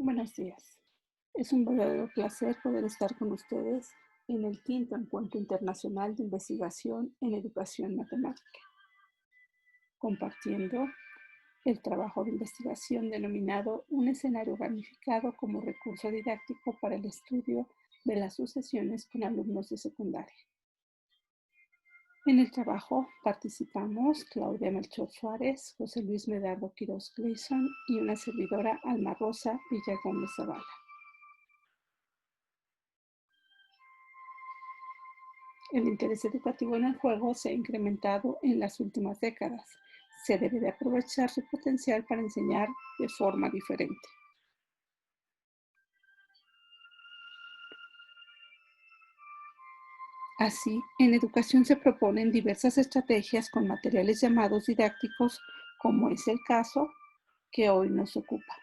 Buenos días. Es un verdadero placer poder estar con ustedes en el quinto encuentro internacional de investigación en educación matemática, compartiendo el trabajo de investigación denominado un escenario gamificado como recurso didáctico para el estudio de las sucesiones con alumnos de secundaria. En el trabajo participamos Claudia Melchor Suárez, José Luis Medardo Quiroz Gleason y una servidora Alma Rosa Villagómez Zavala. El interés educativo en el juego se ha incrementado en las últimas décadas. Se debe de aprovechar su potencial para enseñar de forma diferente. Así, en educación se proponen diversas estrategias con materiales llamados didácticos, como es el caso que hoy nos ocupa.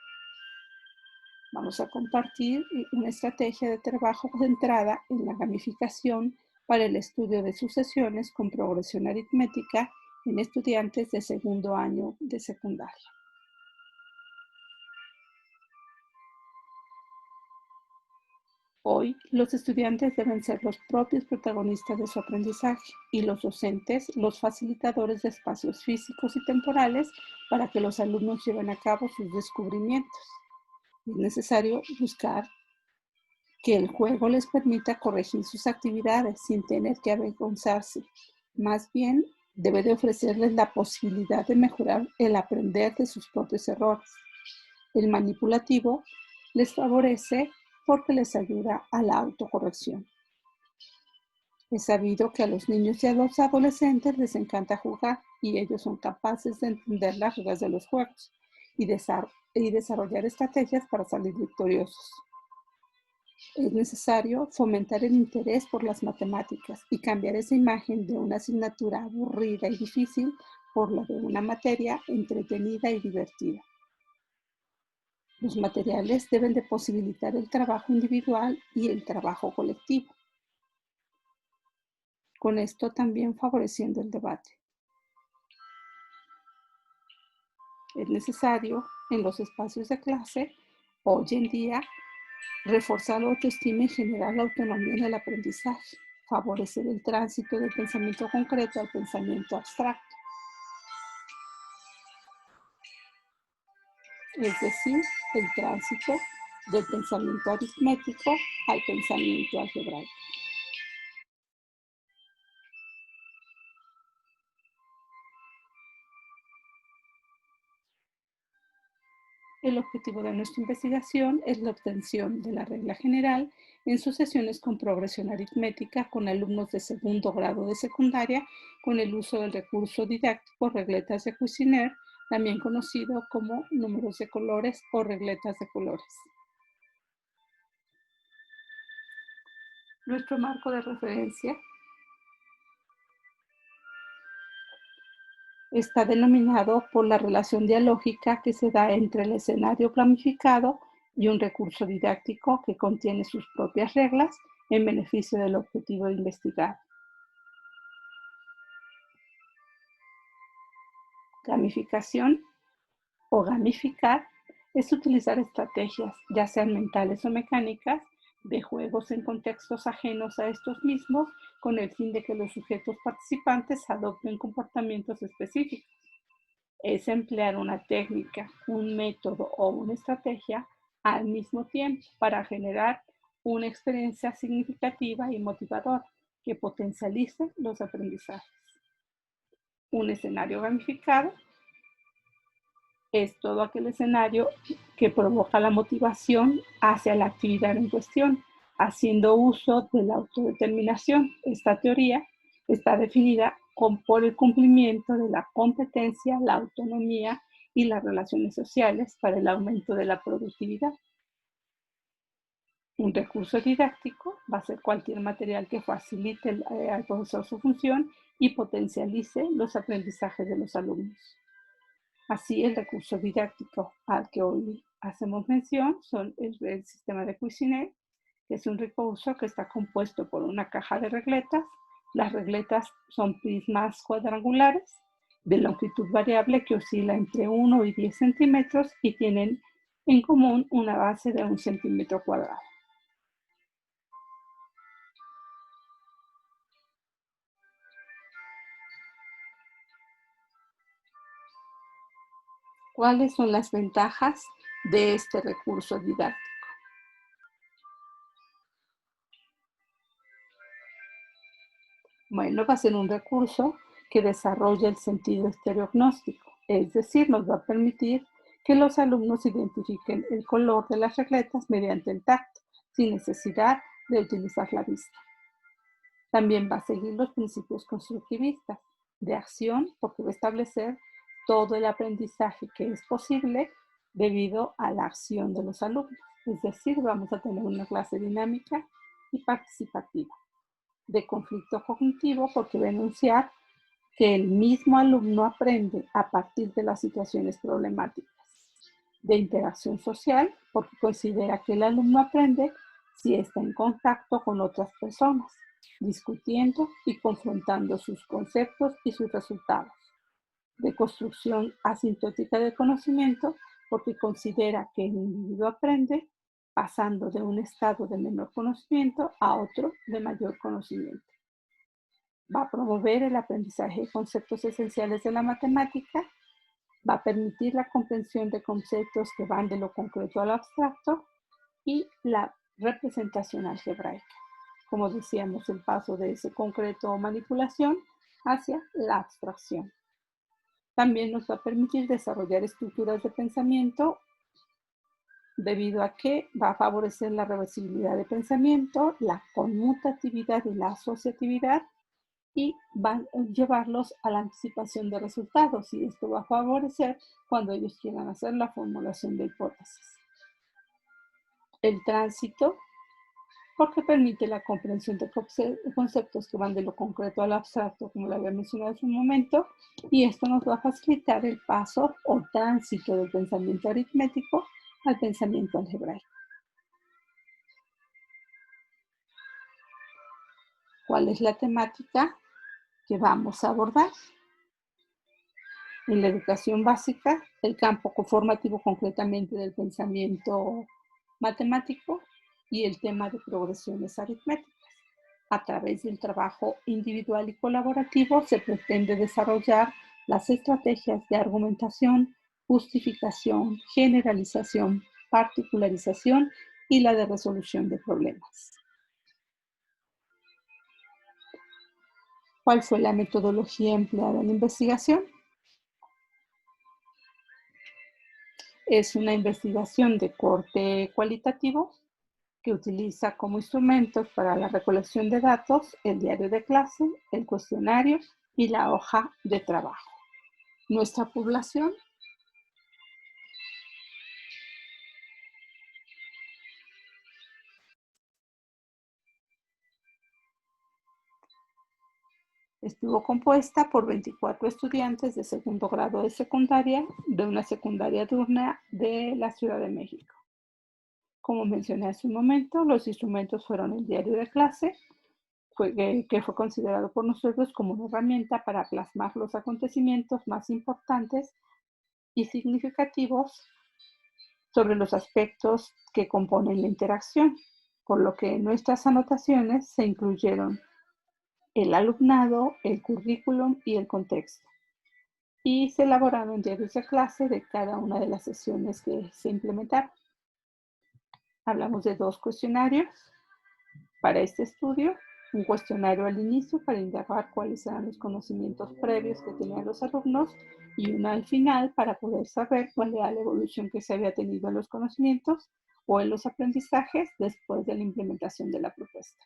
Vamos a compartir una estrategia de trabajo centrada en la gamificación para el estudio de sucesiones con progresión aritmética en estudiantes de segundo año de secundaria. Hoy, los estudiantes deben ser los propios protagonistas de su aprendizaje y los docentes los facilitadores de espacios físicos y temporales para que los alumnos lleven a cabo sus descubrimientos. Es necesario buscar que el juego les permita corregir sus actividades sin tener que avergonzarse. Más bien, debe de ofrecerles la posibilidad de mejorar el aprender de sus propios errores. El manipulativo les favorece porque les ayuda a la autocorrección. Es sabido que a los niños y a los adolescentes les encanta jugar y ellos son capaces de entender las reglas de los juegos y desarrollar estrategias para salir victoriosos. Es necesario fomentar el interés por las matemáticas y cambiar esa imagen de una asignatura aburrida y difícil por la de una materia entretenida y divertida. Los materiales deben de posibilitar el trabajo individual y el trabajo colectivo, con esto también favoreciendo el debate. Es necesario en los espacios de clase, hoy en día, reforzar la autoestima y generar la autonomía en el aprendizaje, favorecer el tránsito del pensamiento concreto al pensamiento abstracto, es decir, el tránsito del pensamiento aritmético al pensamiento algebraico. El objetivo de nuestra investigación es la obtención de la regla general en sucesiones con progresión aritmética con alumnos de segundo grado de secundaria con el uso del recurso didáctico regletas de Cuisenaire, también conocido como números de colores o regletas de colores. Nuestro marco de referencia está denominado por la relación dialógica que se da entre el escenario planificado y un recurso didáctico que contiene sus propias reglas en beneficio del objetivo de investigar. Gamificación o gamificar es utilizar estrategias, ya sean mentales o mecánicas, de juegos en contextos ajenos a estos mismos, con el fin de que los sujetos participantes adopten comportamientos específicos. Es emplear una técnica, un método o una estrategia al mismo tiempo para generar una experiencia significativa y motivadora que potencialice los aprendizajes. Un escenario gamificado es todo aquel escenario que provoca la motivación hacia la actividad en cuestión, haciendo uso de la autodeterminación. Esta teoría está definida por el cumplimiento de la competencia, la autonomía y las relaciones sociales para el aumento de la productividad. Un recurso didáctico va a ser cualquier material que facilite al profesor su función y potencialice los aprendizajes de los alumnos. Así, el recurso didáctico al que hoy hacemos mención son el sistema de Cuisenaire, que es un recurso que está compuesto por una caja de regletas. Las regletas son prismas cuadrangulares de longitud variable que oscila entre 1 y 10 centímetros y tienen en común una base de 1 centímetro cuadrado. ¿Cuáles son las ventajas de este recurso didáctico? Bueno, va a ser un recurso que desarrolla el sentido estereognóstico, es decir, nos va a permitir que los alumnos identifiquen el color de las regletas mediante el tacto, sin necesidad de utilizar la vista. También va a seguir los principios constructivistas de acción, porque va a establecer todo el aprendizaje que es posible debido a la acción de los alumnos. Es decir, vamos a tener una clase dinámica y participativa. De conflicto cognitivo, porque va a enunciar que el mismo alumno aprende a partir de las situaciones problemáticas. De interacción social, porque considera que el alumno aprende si está en contacto con otras personas, discutiendo y confrontando sus conceptos y sus resultados. De construcción asintótica del conocimiento, porque considera que el individuo aprende pasando de un estado de menor conocimiento a otro de mayor conocimiento. Va a promover el aprendizaje de conceptos esenciales de la matemática, va a permitir la comprensión de conceptos que van de lo concreto a lo abstracto y la representación algebraica. Como decíamos, el paso de ese concreto o manipulación hacia la abstracción. También nos va a permitir desarrollar estructuras de pensamiento debido a que va a favorecer la reversibilidad de pensamiento, la conmutatividad y la asociatividad, y van a llevarlos a la anticipación de resultados, y esto va a favorecer cuando ellos quieran hacer la formulación de hipótesis. El tránsito, porque permite la comprensión de conceptos que van de lo concreto al abstracto, como lo había mencionado hace un momento, y esto nos va a facilitar el paso o tránsito del pensamiento aritmético al pensamiento algebraico. ¿Cuál es la temática que vamos a abordar? En la educación básica, el campo formativo concretamente del pensamiento matemático y el tema de progresiones aritméticas. A través del trabajo individual y colaborativo se pretende desarrollar las estrategias de argumentación, justificación, generalización, particularización y la de resolución de problemas. ¿Cuál fue la metodología empleada en la investigación? Es una investigación de corte cualitativo que utiliza como instrumentos para la recolección de datos el diario de clase, el cuestionario y la hoja de trabajo. Nuestra población estuvo compuesta por 24 estudiantes de segundo grado de secundaria de una secundaria diurna de la Ciudad de México. Como mencioné hace un momento, los instrumentos fueron el diario de clase, que fue considerado por nosotros como una herramienta para plasmar los acontecimientos más importantes y significativos sobre los aspectos que componen la interacción, por lo que en nuestras anotaciones se incluyeron el alumnado, el currículum y el contexto. Y se elaboraron diarios de clase de cada una de las sesiones que se implementaron. Hablamos de 2 cuestionarios para este estudio, un cuestionario al inicio para indagar cuáles eran los conocimientos previos que tenían los alumnos y uno al final para poder saber cuál era la evolución que se había tenido en los conocimientos o en los aprendizajes después de la implementación de la propuesta.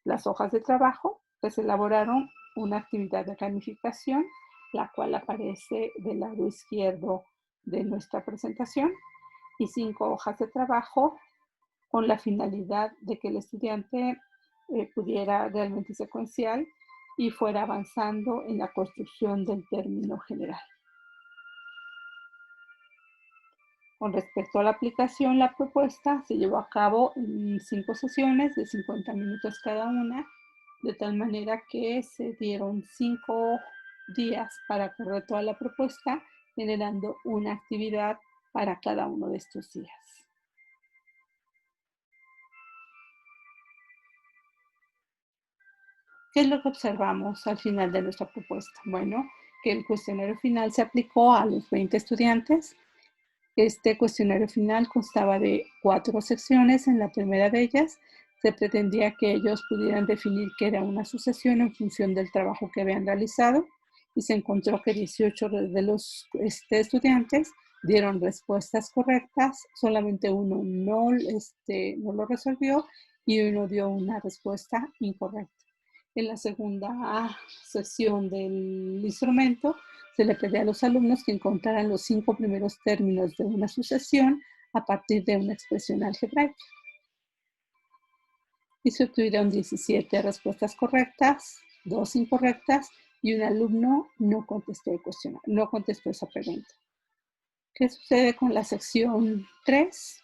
Las hojas de trabajo, pues elaboraron una actividad de gamificación, la cual aparece del lado izquierdo de nuestra presentación, y 5 hojas de trabajo con la finalidad de que el estudiante pudiera realmente secuencial y fuera avanzando en la construcción del término general. Con respecto a la aplicación, la propuesta se llevó a cabo en 5 sesiones de 50 minutos cada una, de tal manera que se dieron 5 días para correr toda la propuesta, generando una actividad para cada uno de estos días. ¿Qué es lo que observamos al final de nuestra propuesta? Bueno, que el cuestionario final se aplicó a los 20 estudiantes. Este cuestionario final constaba de 4 secciones. En la primera de ellas se pretendía que ellos pudieran definir qué era una sucesión en función del trabajo que habían realizado, y se encontró que 18 de los estudiantes dieron respuestas correctas, solamente uno no lo resolvió y uno dio una respuesta incorrecta. En la segunda sesión del instrumento se le pedía a los alumnos que encontraran los 5 primeros términos de una sucesión a partir de una expresión algebraica. Y se obtuvieron 17 respuestas correctas, 2 incorrectas, y un alumno no contestó el cuestionario, no contestó esa pregunta. ¿Qué sucede con la sección 3?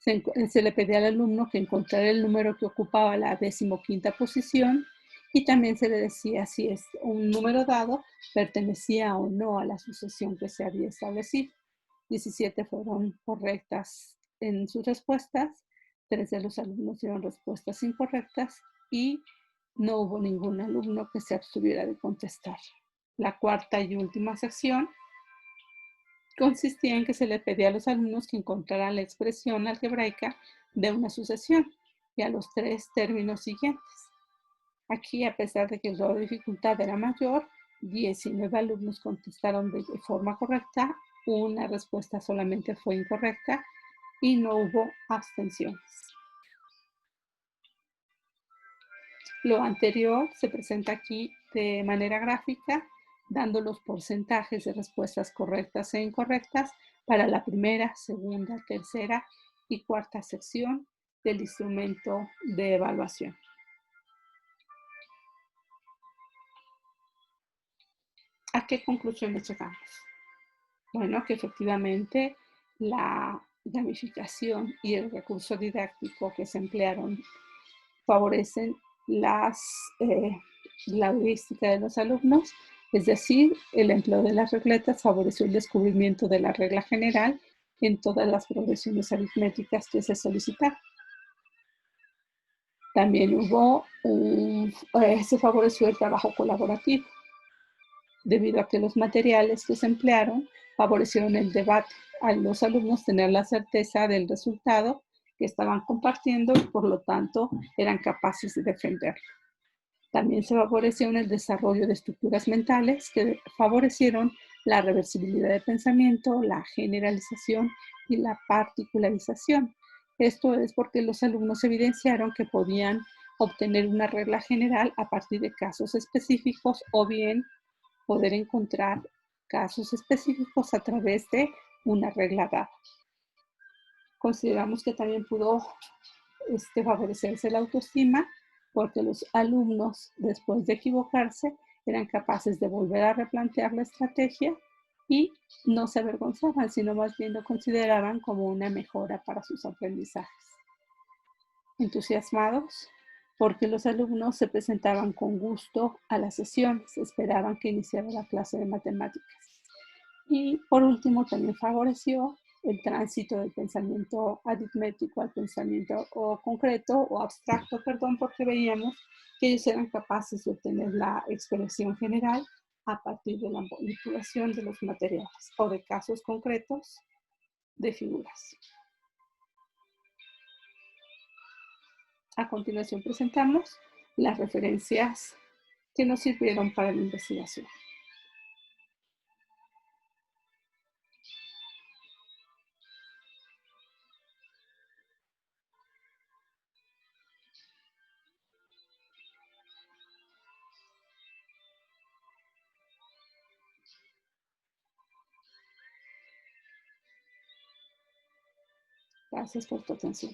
Se le pedía al alumno que encontrara el número que ocupaba la 15ª posición, y también se le decía si es un número dado pertenecía o no a la sucesión que se había establecido. 17 fueron correctas en sus respuestas, 3 de los alumnos dieron respuestas incorrectas y no hubo ningún alumno que se abstuviera de contestar. La cuarta y última sección consistía en que se le pedía a los alumnos que encontraran la expresión algebraica de una sucesión y a los 3 términos siguientes. Aquí, a pesar de que el grado de dificultad era mayor, 19 alumnos contestaron de forma correcta, una respuesta solamente fue incorrecta y no hubo abstenciones. Lo anterior se presenta aquí de manera gráfica, dando los porcentajes de respuestas correctas e incorrectas para la primera, segunda, tercera y cuarta sección del instrumento de evaluación. ¿A qué conclusiones llegamos? Bueno, que efectivamente la gamificación y el recurso didáctico que se emplearon favorecen la heurística de los alumnos, es decir, el empleo de las regletas favoreció el descubrimiento de la regla general en todas las progresiones aritméticas que se solicitaron. También se favoreció el trabajo colaborativo, debido a que los materiales que se emplearon favorecieron el debate, a los alumnos tener la certeza del resultado que estaban compartiendo y por lo tanto eran capaces de defenderlo. También se favoreció el desarrollo de estructuras mentales que favorecieron la reversibilidad de pensamiento, la generalización y la particularización. Esto es porque los alumnos evidenciaron que podían obtener una regla general a partir de casos específicos o bien poder encontrar casos específicos a través de una regla dada. Consideramos que también pudo favorecerse la autoestima porque los alumnos, después de equivocarse, eran capaces de volver a replantear la estrategia y no se avergonzaban, sino más bien lo consideraban como una mejora para sus aprendizajes. Entusiasmados porque los alumnos se presentaban con gusto a las sesiones, esperaban que iniciara la clase de matemáticas. Y por último, también favoreció el tránsito del pensamiento aritmético al pensamiento concreto o abstracto, porque veíamos que ellos eran capaces de obtener la expresión general a partir de la manipulación de los materiales o de casos concretos de figuras. A continuación presentamos las referencias que nos sirvieron para la investigación. Gracias por tu atención.